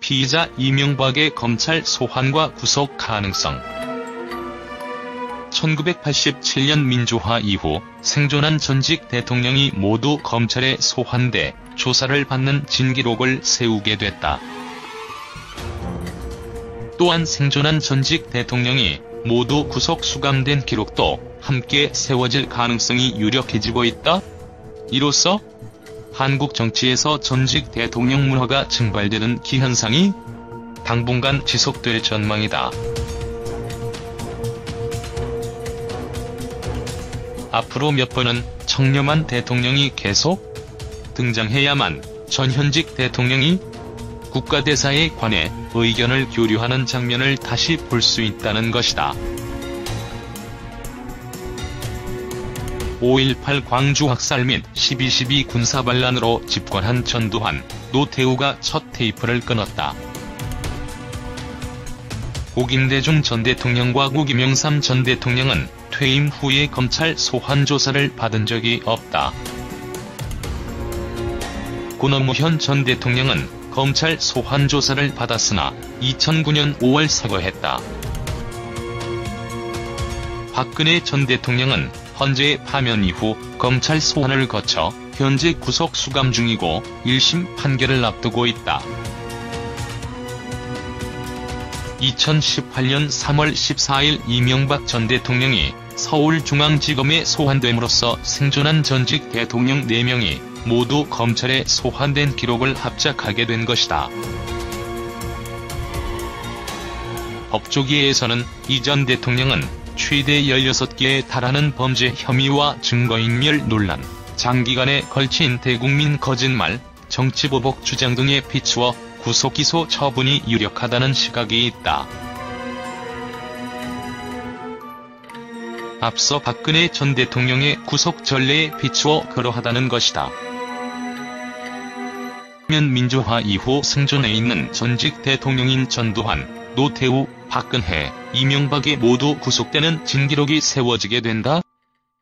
피의자 이명박의 검찰 소환과 구속 가능성. 1987년 민주화 이후 생존한 전직 대통령이 모두 검찰에 소환돼 조사를 받는 진기록을 세우게 됐다. 또한 생존한 전직 대통령이 모두 구속 수감된 기록도 함께 세워질 가능성이 유력해지고 있다. 이로써 한국 정치에서 전직 대통령 문화가 증발되는 기현상이 당분간 지속될 전망이다. 앞으로 몇 번은 청렴한 대통령이 계속 등장해야만 전현직 대통령이 국가대사에 관해 의견을 교류하는 장면을 다시 볼 수 있다는 것이다. 5.18 광주 학살 및 12.12 군사반란으로 집권한 전두환, 노태우가 첫 테이프를 끊었다. 고 김대중 전 대통령과 고 김영삼 전 대통령은 퇴임 후에 검찰 소환 조사를 받은 적이 없다. 고 노무현 전 대통령은 검찰 소환 조사를 받았으나 2009년 5월 사과했다. 박근혜 전 대통령은 헌재 파면 이후 검찰 소환을 거쳐 현재 구속 수감 중이고 1심 판결을 앞두고 있다. 2018년 3월 14일 이명박 전 대통령이 서울중앙지검에 소환됨으로써 생존한 전직 대통령 4명이 모두 검찰에 소환된 기록을 합작하게 된 것이다. 법조계에서는 이 전 대통령은 최대 16개에 달하는 범죄 혐의와 증거인멸 논란, 장기간에 걸친 대국민 거짓말, 정치보복 주장 등에 비추어 구속기소 처분이 유력하다는 시각이 있다. 앞서 박근혜 전 대통령의 구속 전례에 비추어 그러하다는 것이다. 민주화 이후 생존해 있는 전직 대통령인 전두환, 노태우, 박근혜, 이명박이 모두 구속되는 진기록이 세워지게 된다.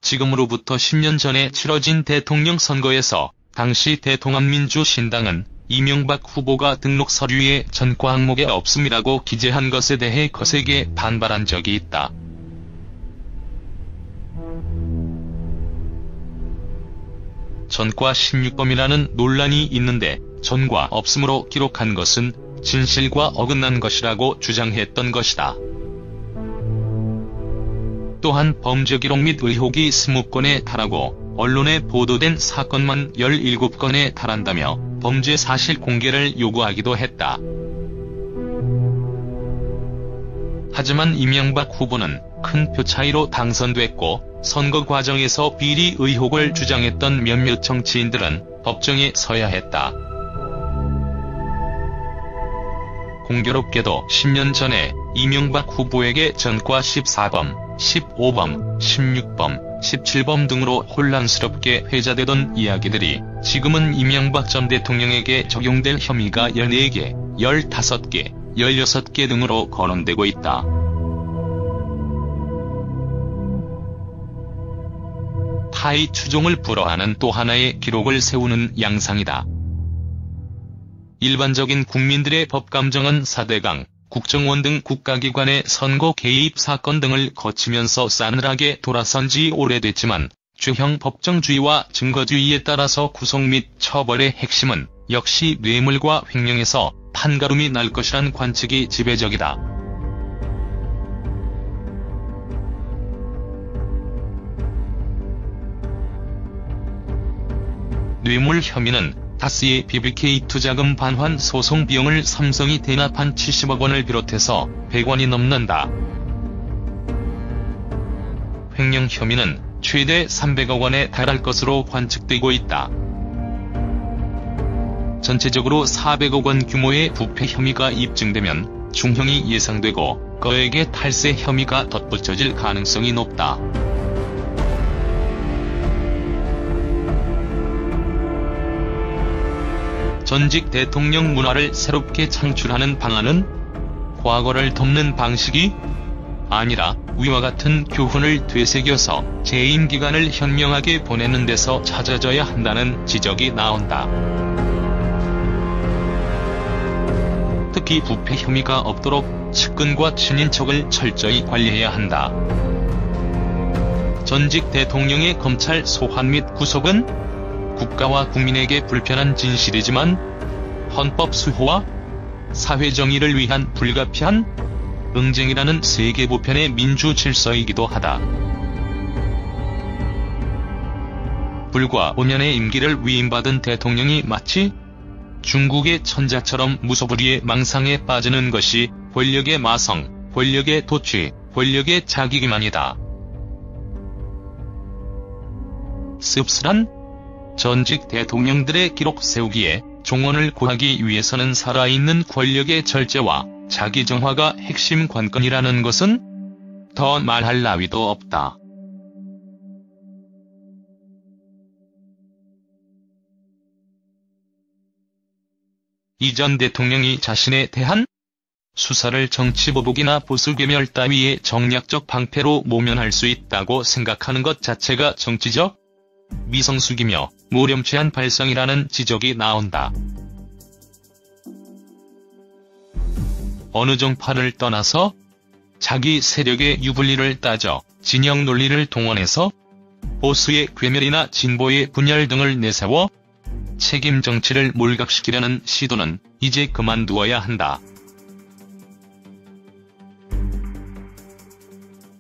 지금으로부터 10년 전에 치러진 대통령 선거에서 당시 대통합민주신당은 이명박 후보가 등록 서류에 전과 항목에 없음이라고 기재한 것에 대해 거세게 반발한 적이 있다. 전과 16범이라는 논란이 있는데 전과 없음으로 기록한 것은 진실과 어긋난 것이라고 주장했던 것이다. 또한 범죄 기록 및 의혹이 20건에 달하고 언론에 보도된 사건만 17건에 달한다며 범죄 사실 공개를 요구하기도 했다. 하지만 이명박 후보는 큰 표 차이로 당선됐고 선거 과정에서 비리 의혹을 주장했던 몇몇 정치인들은 법정에 서야 했다. 공교롭게도 10년 전에 이명박 후보에게 전과 14범, 15범, 16범, 17범 등으로 혼란스럽게 회자되던 이야기들이 지금은 이명박 전 대통령에게 적용될 혐의가 14개, 15개, 16개 등으로 거론되고 있다. 타의 추종을 불허하는 또 하나의 기록을 세우는 양상이다. 일반적인 국민들의 법감정은 4대강, 국정원 등 국가기관의 선거 개입 사건 등을 거치면서 싸늘하게 돌아선 지 오래됐지만 죄형 법정주의와 증거주의에 따라서 구속 및 처벌의 핵심은 역시 뇌물과 횡령에서 판가름이 날 것이란 관측이 지배적이다. 뇌물 혐의는 다스의 BBK 투자금 반환 소송 비용을 삼성이 대납한 70억 원을 비롯해서 100원이 넘는다. 횡령 혐의는 최대 300억 원에 달할 것으로 관측되고 있다. 전체적으로 400억 원 규모의 부패 혐의가 입증되면 중형이 예상되고 거액의 탈세 혐의가 덧붙여질 가능성이 높다. 전직 대통령 문화를 새롭게 창출하는 방안은 과거를 덮는 방식이 아니라 위와 같은 교훈을 되새겨서 재임 기간을 현명하게 보내는 데서 찾아져야 한다는 지적이 나온다. 특히 부패 혐의가 없도록 측근과 친인척을 철저히 관리해야 한다. 전직 대통령의 검찰 소환 및 구속은 국가와 국민에게 불편한 진실이지만 헌법 수호와 사회정의를 위한 불가피한 응징이라는 세계보편의 민주 질서이기도 하다. 불과 5년의 임기를 위임받은 대통령이 마치 중국의 천자처럼 무소불위의 망상에 빠지는 것이 권력의 마성, 권력의 도취, 권력의 자기기만이다. 씁쓸한 전직 대통령들의 기록 세우기에 종언을 구하기 위해서는 살아있는 권력의 절제와 자기정화가 핵심 관건이라는 것은 더 말할 나위도 없다. 이 전 대통령이 자신에 대한 수사를 정치보복이나 보수괴멸 따위의 정략적 방패로 모면할 수 있다고 생각하는 것 자체가 정치적 미성숙이며 무렴치한 발상이라는 지적이 나온다. 어느 정파를 떠나서 자기 세력의 유불리를 따져 진영 논리를 동원해서 보수의 괴멸이나 진보의 분열 등을 내세워 책임 정치를 몰각시키려는 시도는 이제 그만두어야 한다.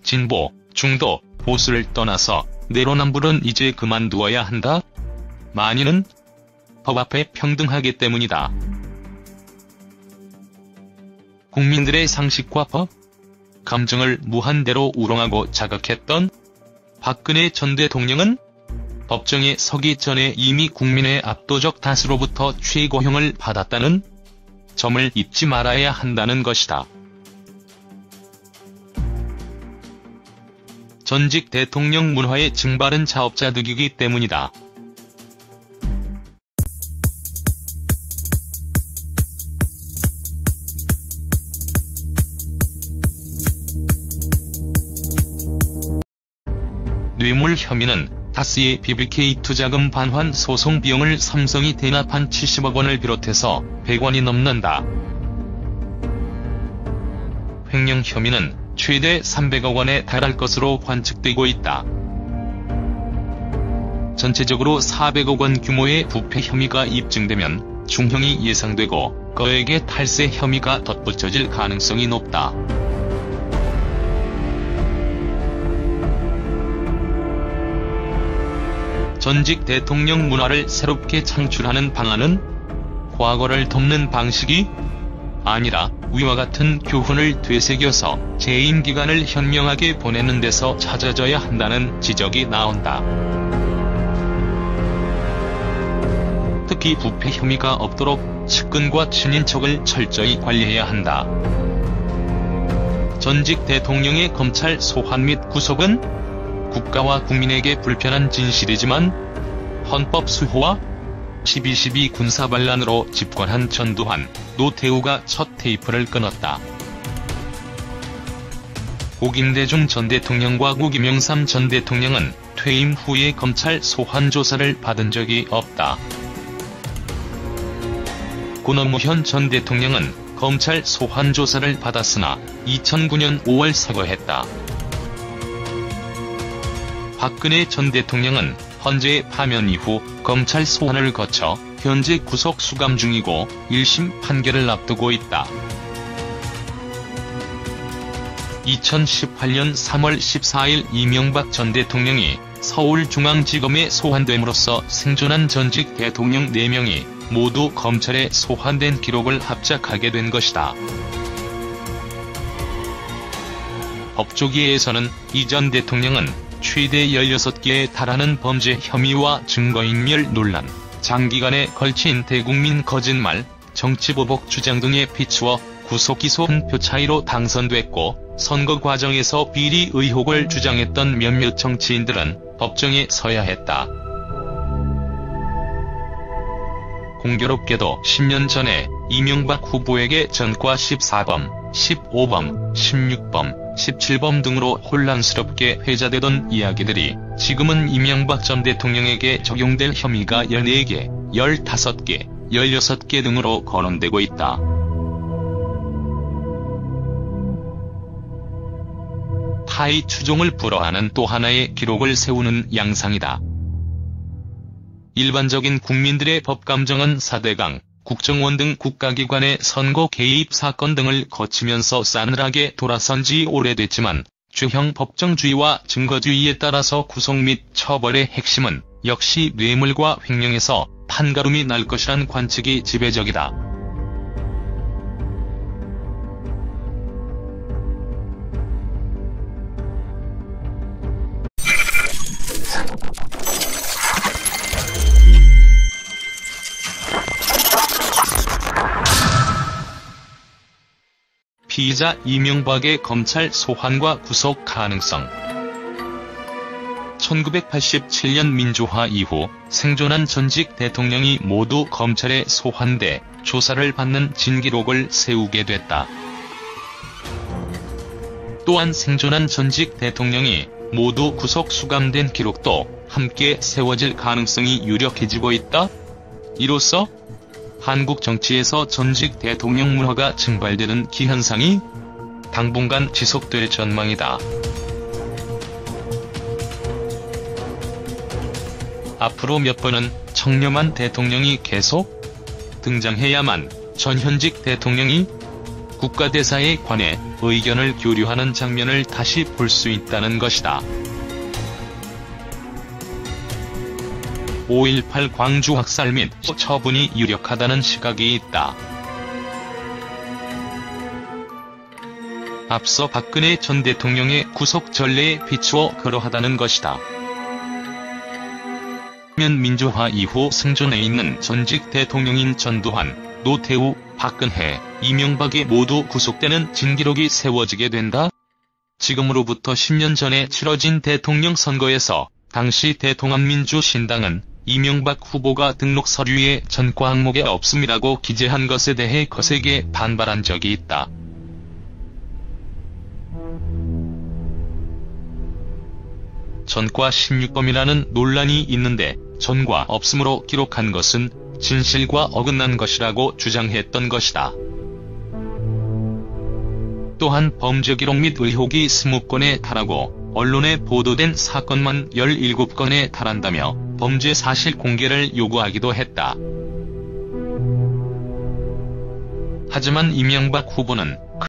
진보, 중도, 보수를 떠나서 내로남불은 이제 그만두어야 한다. 만인은 법 앞에 평등하기 때문이다. 국민들의 상식과 법, 감정을 무한대로 우롱하고 자극했던 박근혜 전 대통령은 법정에 서기 전에 이미 국민의 압도적 다수로부터 최고형을 받았다는 점을 잊지 말아야 한다는 것이다. 전직 대통령 문화의 증발은 자업자득이기 때문이다. 뇌물 혐의는 다스의 BBK 투자금 반환 소송 비용을 삼성이 대납한 70억 원을 비롯해서 100원이 넘는다. 횡령 혐의는 최대 300억 원에 달할 것으로 관측되고 있다. 전체적으로 400억 원 규모의 부패 혐의가 입증되면 중형이 예상되고 거액의 탈세 혐의가 덧붙여질 가능성이 높다. 전직 대통령 문화를 새롭게 창출하는 방안은 과거를 덮는 방식이 아니라 위와 같은 교훈을 되새겨서 재임 기간을 현명하게 보내는 데서 찾아져야 한다는 지적이 나온다. 특히 부패 혐의가 없도록 측근과 친인척을 철저히 관리해야 한다. 전직 대통령의 검찰 소환 및 구속은 국가와 국민에게 불편한 진실이지만 헌법 수호와 12.12 군사반란으로 집권한 전두환, 노태우가 첫 테이프를 끊었다. 고 김대중 전 대통령과 고 김영삼 전 대통령은 퇴임 후에 검찰 소환 조사를 받은 적이 없다. 고 노무현 전 대통령은 검찰 소환 조사를 받았으나 2009년 5월 사과했다. 박근혜 전 대통령은 헌재 파면 이후 검찰 소환을 거쳐 현재 구속 수감 중이고 1심 판결을 앞두고 있다. 2018년 3월 14일 이명박 전 대통령이 서울중앙지검에 소환됨으로써 생존한 전직 대통령 4명이 모두 검찰에 소환된 기록을 합작하게 된 것이다. 법조계에서는 이 전 대통령은 최대 16개에 달하는 범죄 혐의와 증거인멸 논란, 장기간에 걸친 대국민 거짓말, 정치보복 주장 등에 비추어 구속-기소 한 표 차이로 당선됐고 선거 과정에서 비리 의혹을 주장했던 몇몇 정치인들은 법정에 서야 했다. 공교롭게도 10년 전에 이명박 후보에게 전과 14범, 15범, 16범, 17범 등으로 혼란스럽게 회자되던 이야기들이 지금은 이명박 전 대통령에게 적용될 혐의가 14개, 15개, 16개 등으로 거론되고 있다. 타의 추종을 불허하는 또 하나의 기록을 세우는 양상이다. 일반적인 국민들의 법감정은 4대강, 국정원 등 국가기관의 선거 개입 사건 등을 거치면서 싸늘하게 돌아선 지 오래됐지만 죄형 법정주의와 증거주의에 따라서 구속 및 처벌의 핵심은 역시 뇌물과 횡령에서 판가름이 날 것이란 관측이 지배적이다. 피의자 이명박의 검찰 소환과 구속 가능성. 1987년 민주화 이후 생존한 전직 대통령이 모두 검찰에 소환돼 조사를 받는 진기록을 세우게 됐다. 또한 생존한 전직 대통령이 모두 구속 수감된 기록도 함께 세워질 가능성이 유력해지고 있다. 이로써 한국 정치에서 전직 대통령 문화가 증발되는 기현상이 당분간 지속될 전망이다. 앞으로 몇 번은 청렴한 대통령이 계속 등장해야만 전 현직 대통령이 국가대사에 관해 의견을 교류하는 장면을 다시 볼 수 있다는 것이다. 5.18 광주 학살 및 처분이 유력하다는 시각이 있다. 앞서 박근혜 전 대통령의 구속 전례에 비추어 그러하다는 것이다. 민주화 이후 생존해 있는 전직 대통령인 전두환, 노태우, 박근혜, 이명박이 모두 구속되는 진기록이 세워지게 된다. 지금으로부터 10년 전에 치러진 대통령 선거에서 당시 대통합민주신당은 이명박 후보가 등록 서류에 전과 항목에 없음이라고 기재한 것에 대해 거세게 반발한 적이 있다. 전과 16범이라는 논란이 있는데 전과 없음으로 기록한 것은 진실과 어긋난 것이라고 주장했던 것이다. 또한 범죄 기록 및 의혹이 20건에 달하고 언론에 보도된 사건만 17건에 달한다며 범죄 사실 공개를 요구하기도 했다. 하지만 이명박 후보는